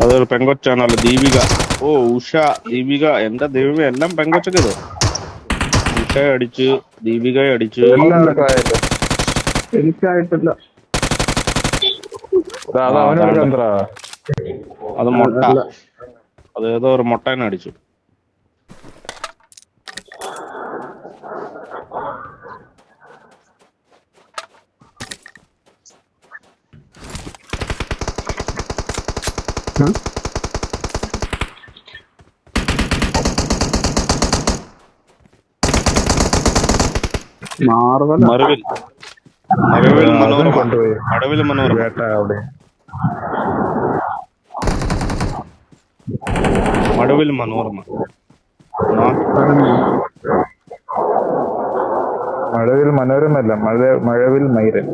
അതൊരു പെങ്കൊച്ചാണല്ലോ, ദീപിക. ഓ ഉഷ, ദീപിക. എന്റെ ദൈവമേ, എല്ലാം പെങ്കൊച്ചൊക്കെ ഇത്. ഉഷയെ അടിച്ച്, ദീപികയെ അടിച്ച്. എല്ലാവർക്കും ആയല്ലോ. എനിക്കായിട്ടില്ല. അത് അവനെടുക്കാൻ എത്ര? അത് മുട്ട. അല്ല, അത് ഏതോ ഒരു മുട്ടേനെ അടിച്ചു. മാർവൽ മറുവിൽ മനോരമ. കൊണ്ടുപോയി മടവിൽ മനോരമ. വേട്ട അവിടെ. മടവിൽ മനോരമ. മഴവിൽ മനോരമല്ല, മഴവിൽ മൈരൻ.